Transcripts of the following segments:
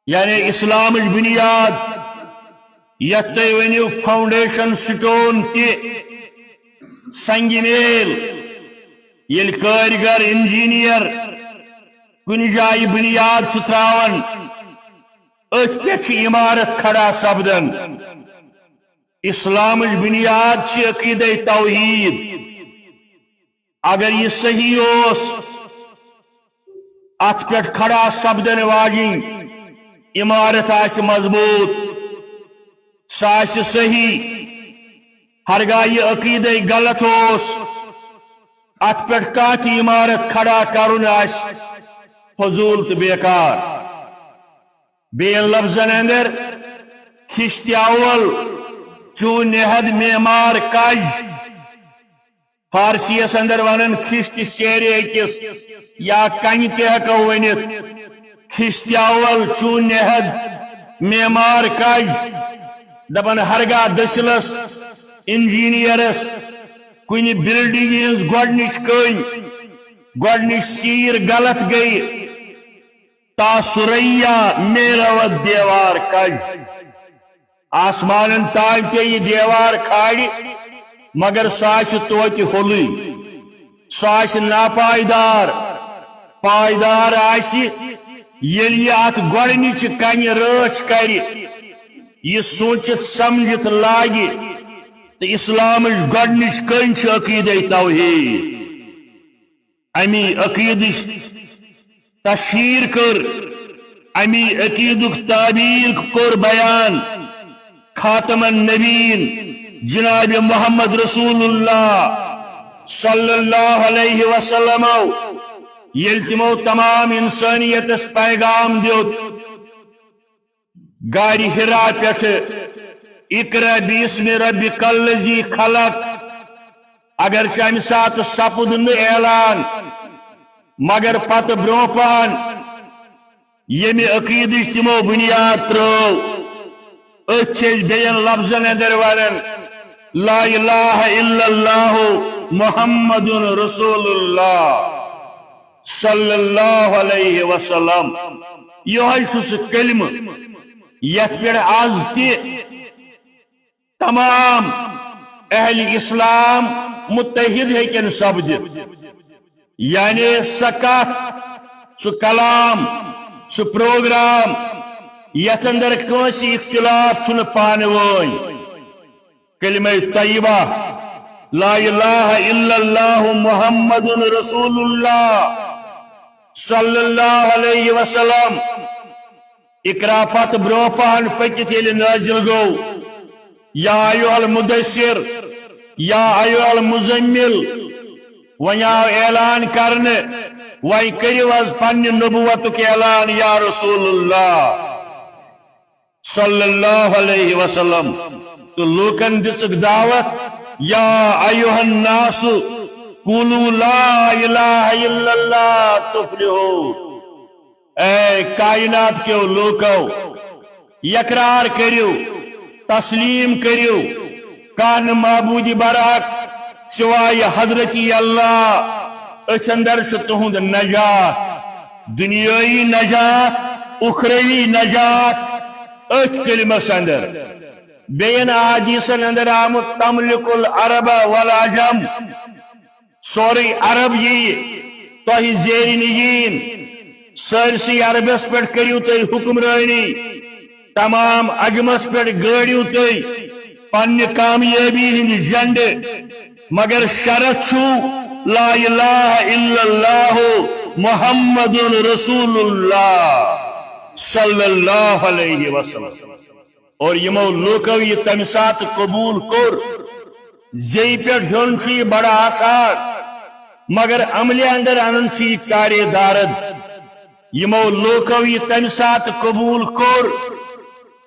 یعنی اسلام بنیاد یت تُہۍ ؤنِو فاؤنڈیشن سٹون تہِ سنگ میل ییٚلہِ کٲرگر انجینئر کُنہِ جایہِ بنیاد چھُ تراوان أتھۍ پٮ۪ٹھ چھِ عمارت کھڑا سپدان اسلام بنیاد چھِ عقیدہ توحید اگر یہ صحیح اوس ات پٮ۪ٹھ کھڑا سپدن واجن عمارت آسہِ مضبوط سۄ آسہِ صحیح ہرگاہ یہ عقیدہ غلط اوس ات پٮ۪ٹھ کانٛہہ تہِ عمارت کھڑا کرُن آسہِ فضول تہٕ بیکار بیٚیَن لفظن اندر خشت اول چون نہد معمار کج فارسی اس اندر ونن خشت سیر اکس یا کنہ تہ ہیکو ونت خشت اول چون نہد معمار کج دپن ہرگاہ دسلس انجینئرس کن بلڈنگ ہز گۄڈنِچ کٔنۍ گۄڈنِچ سیر غلط گئی تا سریا میرود دیوار کج آسمان تان تے یہ دیوار کھاڑی مگر سہ توتہ ہولی سہ ناپائیدار پائیدار یل یہ ات گۄڈنِچ کنہ رٲچھ کر یہ سوچت سمجھت لاگہ تو اسلام گۄڈنِچ کٔنۍ چھِ عقیدہ توحید امی عقیدٕچ تشہیر کر امی عقیدک تعبیر کور بیان خاتم النبیین جناب محمد رسول اللہ صلی اللہ علیہ وسلم یل تمو تمام انسانیت پیغام دیت غار حرا پہ اقرا بسم ربک الذی خلق اگر امہ سات سپد اعلان مگر پتہ برو پان یمہ عقیدچ تمو بنیاد ترو بین لفظن اندر ونن لا الہ الا اللہ محمد رسول اللہ صلی اللہ علیہ وسلم یہ سہ کلمہ یت پہ آز تہ تمام اہل اسلام متحد ہیکن سپدت یعنی سہ کتھ سہ کلام سہ پروگرام یت اندر کنسی اختلاف چھن پان وٲنۍ کلمہ طیبہ لا الہ الا اللہ محمد رسول اللہ صلی اللہ علیہ وسلم اقرا پت برو پہن پکت یل نازل گو یا ایھا المدثر یا ایھا المزمل ون آو اعلان کرنے وی کریو از پنہ نبوتک اعلان یا رسول اللہ صلی اللہ علیہ وسلم تو لوکن دژک دعوت یا ایھا الناس قولوا لا الہ الا اللہ تفلحون اے کائنات کیو لوکو اقرار کریو تسلیم کریو کان معبود برحق سوائے حضرت اللہ اتھ اندر تہند نجات دنیائی نجات اخروی نجات اتھ کلمس اندر بین حدیثن اندر آمد تملک العرب والعجم سوری عرب یہ تہ زیر نگین سرسی عربس پہ کریو تھی حکمرانی تمام عجمس پہ گاڑیو تھی پنہ کامیابی ہند جنڈ مگر شرط چھو لا الہ الا اللہ محمد رسول اللہ صلی اللہ علیہ وسلم اور یمو لوکو یہ تمہ سات قبول کور زی پہ ہن یہ بڑا آسان مگر عمل اندر انن یہ کارے دارد یمو لوکو یہ تمہ سات قبول کور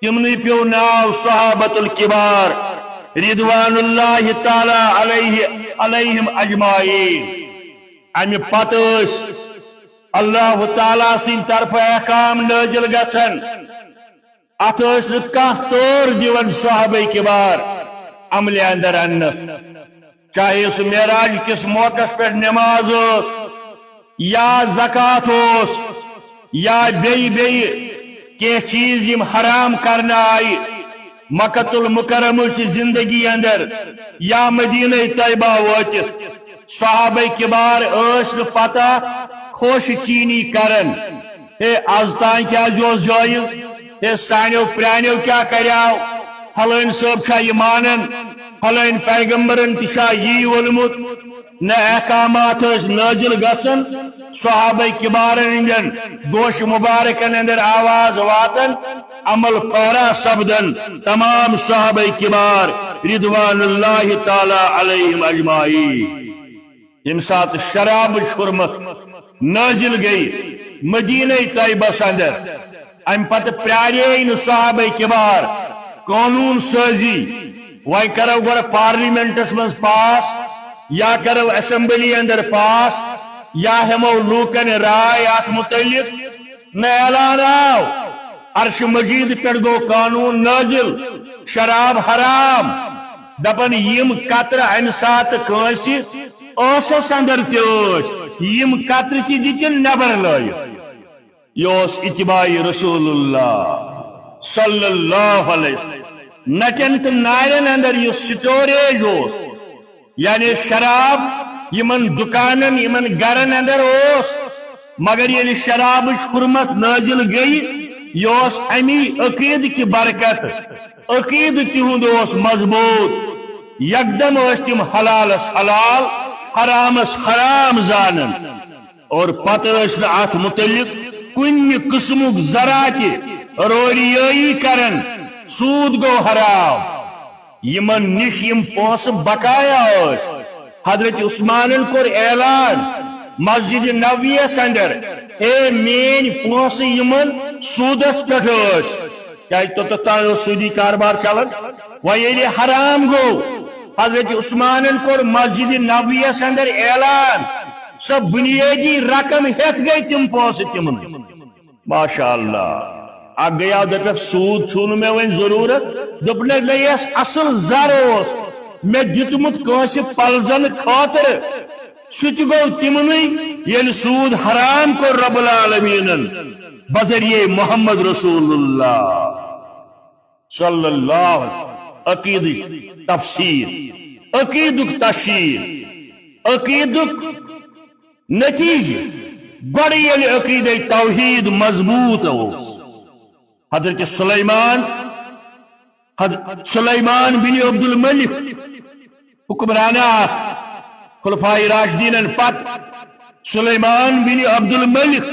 تمنی پیو ناو صحابت الکبار رضوان اللہ تعالی علیہم اجمعین امہ پتہ اللہ تعالیٰ سن طرف احکام نازل گژھان ات کانٛہہ طور دِوان صحابہ کبار عمل اندر انس چاہے سہ معراج کس موقع پہ نماز یا زکات یا کہ چیز یم حرام کرنا آئی مکۃ المکرمہ چی زندگی اندر یا مدینہ طیبہ واتت صحابہ کبار اس پتہ خوش چینی کرن ہے آز تان کیا جو جائز ہے سانیو پرانیو کیا کریاو فلان صاحب چھا یہ مانن فلان پیغمبرن تشا یہ ولمت نہ احکامات نازل گسن صحابہ کبارن اندر گوش مبارکن اندر آواز واتن عمل پارا سبدن تمام صحابہ کبار رضوان اللہ تعالی علیہم اجمعین یم سات شراب حرمت نازل گئی مدینہ طیبہ اندر ام پتہ پرارے صحابہ کبار قانون سازی وی کرو گو پارلیمنٹس من پاس یا کرو اسمبلی اندر پاس یا ہمو لوکن رائے ات متعلق نہ اعلان آو عرش مجید پر گو قانون نازل شراب حرام دپن یم قطر امہ سات کنسی اوسس اندر تیوش یم قطر تی دیتن نبر لائت یوس اتباع رسول اللہ صلی اللہ علیہ وسلم نٹن تو نارن اندر یہ سٹوریج ہوس یعنی شراب یمن دکانن یمن گرن اندر ہوس مگر یہ شراب حرمت نازل گئی یوس امی عقید کی برکت عقید تہند ہوس مضبوط یکدم اس تم حلالس حلال حرامس حرام زانن اور پتہ اس ات متعلق کن قسمک ذرات روریائی کرن سود گو حرام یمن نش یم پونس بقایا اس حضرت عثمان کور اعلان مسجد نبویس اندر اے مین پونس یمن سودس پہ کیا توتان سودی کاربار چلان ویلی حرام گو حضرت عثمان کور مسجد نبویس اندر اعلان سب بنیادی رقم ہت گئی تم پونس تمن ماشاء اللہ اگ گیا دپ سود چھون میں ون ضرورت دپنے لیس اصل زر اس میں دتمت کنس پلزن خاطر سہ تہ گو تمنی یل سود حرام کو رب العالمین بذریعہ محمد رسول اللہ صلی اللہ علیہ وسلم عقیدک تفسیر عقیدک تشہیر عقیدک نتیجہ گوڑ یل عقید توحید مضبوط اس حضرت سلیمان بن عبد الملک حکمرانہ خلفائے راشدین پت سلیمان بن عبد الملک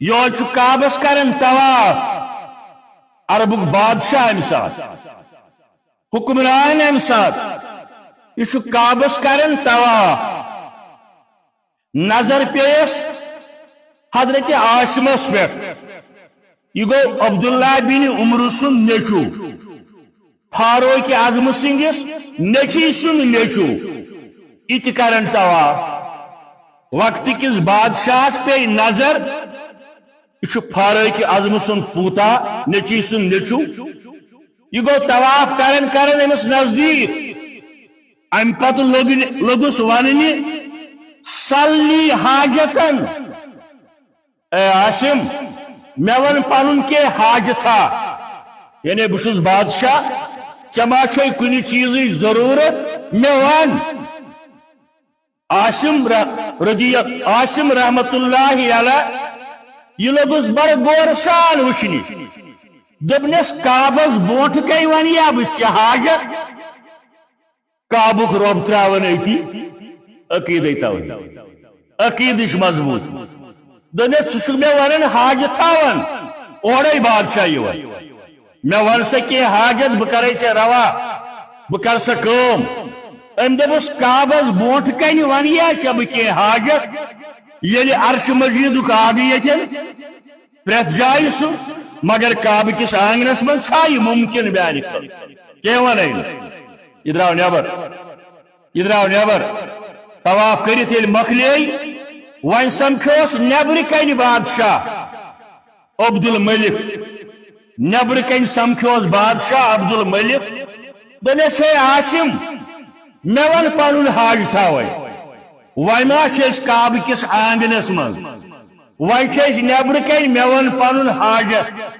یہ کعبس کرن طواف عربک بادشاہ ام سات حکمران ام سات یہ کعبس کرن طواف نظر پیس حضرت عاصمس پہ یہ گو عبداللہ بن عمر سن نیچو فاروق اعظم سندس نیچی سن نیچو ات کرن طواف وقت کس بادشاہ پہ نظر یہ فاروق اعظم سن پوتا نیچی سن نیچو یہ گو طواف کرن امس نزدیک ام پتہ لوگس وننہ صلی حاجتن اے عاصم میں ون پن کے حاجتھا یعنی بس بادشاہ چما چھوئی کن چیز ضرورت میں ون عاصم رحمت اللہ علیہ یہ لوگس بڑ غور سان وچنی دبنس کعبس بوٹ کئی ون یا بچ حاجت کعبک روب تراون ایتی عقید توحید عقیدش مضبوط دنس ٹھک میں ون حاجت تھاون اورے بادشاہ یہ میں ون سا کہ حاجت بہ کرے سے روا بہ کر سا کام ام دبس کعبس بوٹ کن ون یا بہ کہ حاجت یل عرش مجید آب یتن پریت جائے سہ مگر کعبہ کس آنگنس من یہ ممکن بیان کی ون یہ درو نیبر طواف کرت یل مکلے ون سمکھوس نبر کن بادشاہ عبد الملک نبر کن سمکھوس بادشاہ عبد الملک دنس ہے عاصم میں ون پن حاج تھوے وی ما کعبہ کس آنگنس من وی نبر کن میں ون پن حاجت